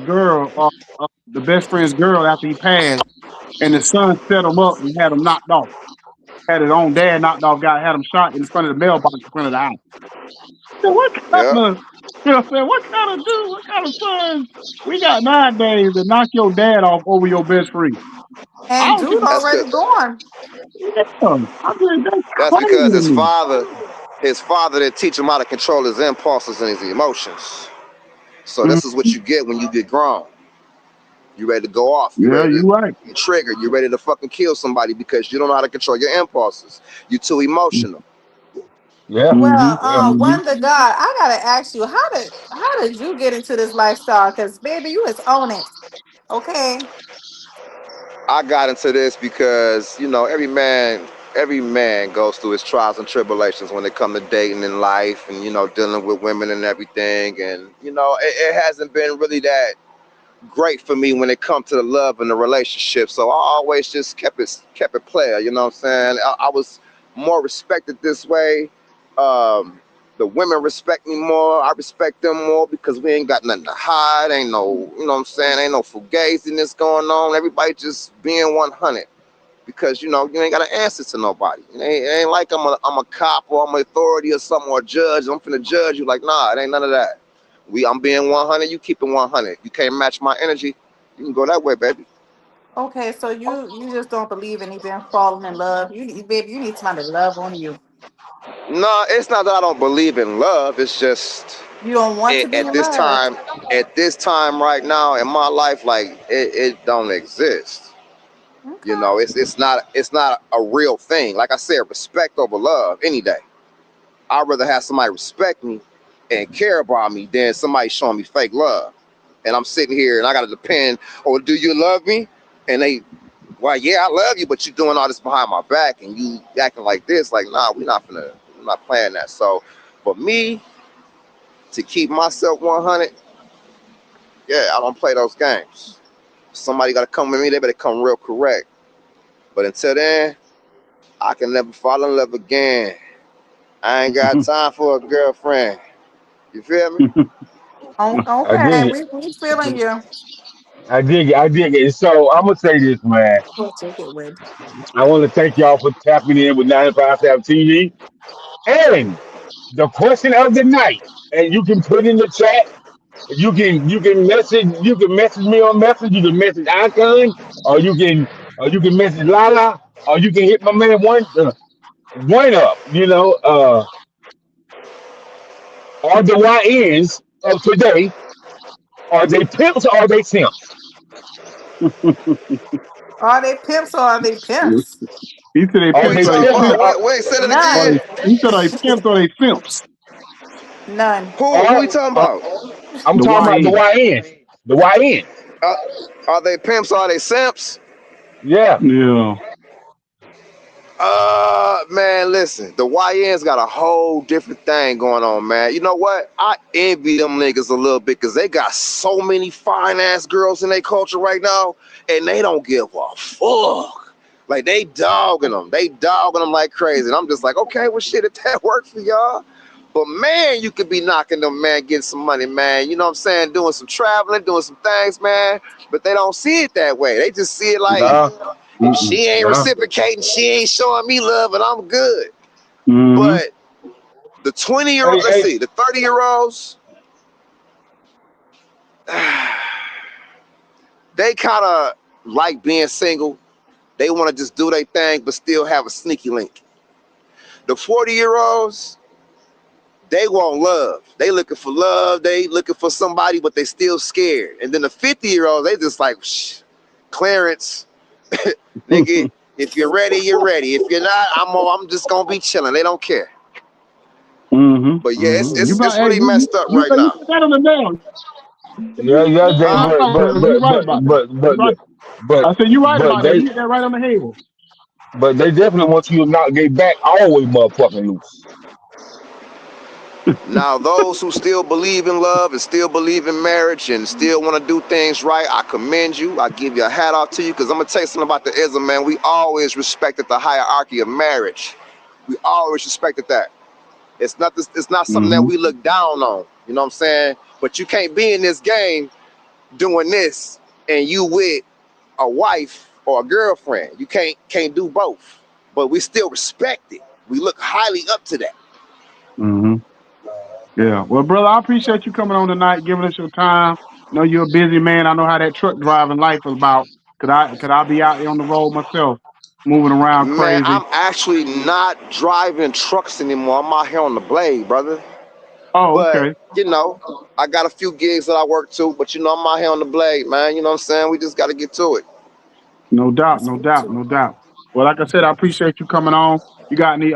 Speaker 2: girl, the best friend's girl after he passed, and the son set him up and had him knocked off. Had his own dad knocked off, had him shot in front of the mailbox in front of the house. So what
Speaker 5: Yep.
Speaker 2: kind of, you know what I'm saying? What kind of son we got nowadays that knock your dad off over your best friend? I
Speaker 3: And
Speaker 2: don't
Speaker 3: dude
Speaker 2: think
Speaker 5: That's
Speaker 3: already
Speaker 5: good.
Speaker 3: gone.
Speaker 2: I mean, that's
Speaker 5: That's
Speaker 2: crazy
Speaker 5: because
Speaker 2: to me.
Speaker 5: his father didn't teach him how to control his impulses and his emotions. So
Speaker 2: Mhm.
Speaker 5: this is what you get when you get grown. You ready to go off. You
Speaker 2: Yeah,
Speaker 5: ready
Speaker 2: you
Speaker 5: to
Speaker 2: right.
Speaker 5: be triggered. You ready to fucking kill somebody because you don't know how to control your impulses. You too emotional.
Speaker 4: Yeah,
Speaker 2: Mm-hmm.
Speaker 3: Well,
Speaker 4: yeah.
Speaker 2: Mm-hmm.
Speaker 3: one the God, I gotta ask you, how did you get into this lifestyle? Because baby, you was on it. Okay.
Speaker 5: I got into this because, you know, every man goes through his trials and tribulations when it comes to dating in life and, you know, dealing with women and everything. And, you know, it hasn't been really that great for me when it comes to the love and the relationship. So I always just kept it player. You know what I'm saying? I was more respected this way. Um, the women respect me more. I respect them more because we ain't got nothing to hide. Ain't no, you know what I'm saying? Ain't no fugaziness going on. Everybody just being 100 because you know you ain't got to answer to nobody. It ain't like I'm a cop or I'm an authority or something or a judge. I'm finna judge you. Like, nah, it ain't none of that. I'm being 100. You keep it 100. You can't match my energy. You can go that way, baby.
Speaker 3: Okay, so you just don't believe in even falling in love. Baby, you need somebody to love on you.
Speaker 5: No, it's not that I don't believe in love. It's just
Speaker 3: You don't want to
Speaker 5: it,
Speaker 3: be in love.
Speaker 5: at this time right now in my life, like it don't exist. You
Speaker 3: Okay.
Speaker 5: know, it's not a real thing. Like I said, respect over love any day. I'd rather have somebody respect me and care about me than somebody showing me fake love. And I'm sitting here and I gotta depend, oh, do you love me? And they, well, yeah, I love you, but you doing all this behind my back and you acting like this, like, nah, we're not playing that. So for me to keep myself 100, yeah, I don't play those games. Somebody gotta come with me, they better come real correct. But until then, I can never fall in love again. I ain't got time for a girlfriend. You feel me?
Speaker 4: I
Speaker 3: Okay,
Speaker 4: dig
Speaker 3: we feeling you.
Speaker 4: I dig it. I dig it. So I'm gonna say this, man.
Speaker 3: We'll take it with.
Speaker 4: I want to thank y'all for tapping in with 95.7 TV. And the question of the night, and you can put in the chat. You can message me on message. You can message Icon, or you can message Lala, or you can hit my man one up. Are the YNs of today, are they pimps or are they simps?
Speaker 3: Are they pimps or are they pimps?
Speaker 2: He said they
Speaker 5: Who
Speaker 4: Are
Speaker 5: you
Speaker 2: pimps
Speaker 4: they
Speaker 2: or they
Speaker 5: talking
Speaker 4: pimps
Speaker 5: about?
Speaker 2: simps.
Speaker 5: Wait, say that
Speaker 2: Or
Speaker 5: again.
Speaker 2: he said they pimps or they simps.
Speaker 3: None.
Speaker 5: Who you
Speaker 4: or,
Speaker 5: talking
Speaker 4: or
Speaker 5: about?
Speaker 4: I'm
Speaker 2: The
Speaker 4: talking about the
Speaker 2: YN.
Speaker 4: YNs. The YNs.
Speaker 5: Uh, are they pimps? Or are they simps?
Speaker 4: Yeah.
Speaker 2: Yeah.
Speaker 5: Man, listen, the YN's got a whole different thing going on, man. You know what? I envy them niggas a little bit because they got so many fine ass girls in their culture right now, and they don't give a fuck. Like they dogging them like crazy. And I'm just like, okay, well, shit, if that works for y'all. But man, you could be knocking them, man, getting some money, man. You know what I'm saying? Doing some traveling, doing some things, man. But they don't see it that way. They just see it like,
Speaker 4: No.
Speaker 5: if
Speaker 2: Mm-mm.
Speaker 5: she ain't
Speaker 4: No.
Speaker 5: reciprocating, she ain't showing me love, and I'm good.
Speaker 2: Mm-hmm.
Speaker 5: But the 20-year old,
Speaker 4: Hey,
Speaker 5: let's
Speaker 4: hey.
Speaker 5: see, the 30-year-olds, they kind of like being single. They want to just do their thing, but still have a sneaky link. The 40-year-olds, they want love. They looking for love. They looking for somebody, but they still scared. And then the 50-year-olds, they just like, Clarence, nigga, if you're ready, you're ready. If you're not, I'm just gonna be chilling. They don't care. But
Speaker 2: Mm-hmm.
Speaker 5: yeah,
Speaker 2: Mm-hmm. You
Speaker 5: it's
Speaker 2: about hey,
Speaker 5: really messed up
Speaker 2: you
Speaker 5: right
Speaker 2: you
Speaker 5: now.
Speaker 2: put that on the nail.
Speaker 4: Yeah, yeah,
Speaker 2: You
Speaker 4: they,
Speaker 2: you're right about that. You're right.
Speaker 4: but
Speaker 2: I said you're right
Speaker 4: but
Speaker 2: about that.
Speaker 4: they
Speaker 2: You hit that right on the head.
Speaker 4: but they definitely want you to knock their back always motherfucking loose.
Speaker 5: Now, those who still believe in love and still believe in marriage and still want to do things right, I commend you. I give you a hat off to you because I'm going to tell you something about the ism, man. We always respected the hierarchy of marriage. We always respected that. It's not something that
Speaker 2: Mm-hmm.
Speaker 5: we look down on. You know what I'm saying? But you can't be in this game doing this and you with a wife or a girlfriend. You can't do both. But we still respect it. We look highly up to that.
Speaker 2: Mm-hmm. Yeah. Well, brother, I appreciate you coming on tonight, giving us your time. I know you're a busy man. I know how that truck driving life is about. Could I be out there on the road myself, moving around
Speaker 5: Man,
Speaker 2: crazy?
Speaker 5: I'm actually not driving trucks anymore. I'm out here on the blade, brother.
Speaker 2: Oh,
Speaker 5: But,
Speaker 2: okay.
Speaker 5: I got a few gigs that I work to, but I'm out here on the blade, man. You know what I'm saying? We just got to get to it.
Speaker 2: No doubt, no doubt, no doubt. Well, like I said, I appreciate you coming on. You got any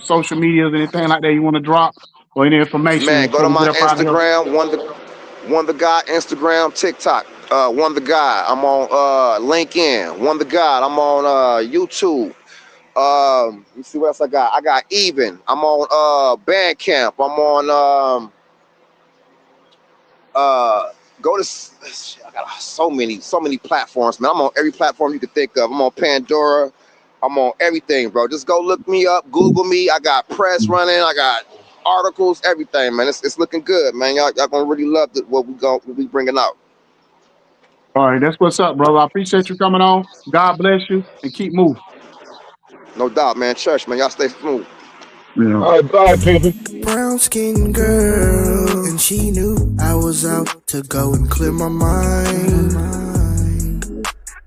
Speaker 2: social medias, anything like that you want to drop, or any information
Speaker 5: Man, go
Speaker 2: before
Speaker 5: to
Speaker 2: we
Speaker 5: my
Speaker 2: get up out of here?
Speaker 5: Instagram, one the guy, Instagram, TikTok. One the guy. I'm on LinkedIn. One the guy. I'm on YouTube. Let me see what else I got. I got Even. I'm on Bandcamp. I'm on go to I got so many platforms, man. I'm on every platform you could think of. I'm on Pandora. I'm on everything, bro. Just go look me up, Google me. I got press running. I got articles, everything, man. It's looking good, man. Y'all gonna really love what we bringing out.
Speaker 2: All right, that's what's up, brother. I appreciate you coming on. God bless you, and keep moving.
Speaker 5: No doubt, man. Church, man. Y'all stay smooth.
Speaker 2: Yeah.
Speaker 4: All right, Pimpin'.
Speaker 1: Brown skin girl, and she knew I was out to go and clear my mind.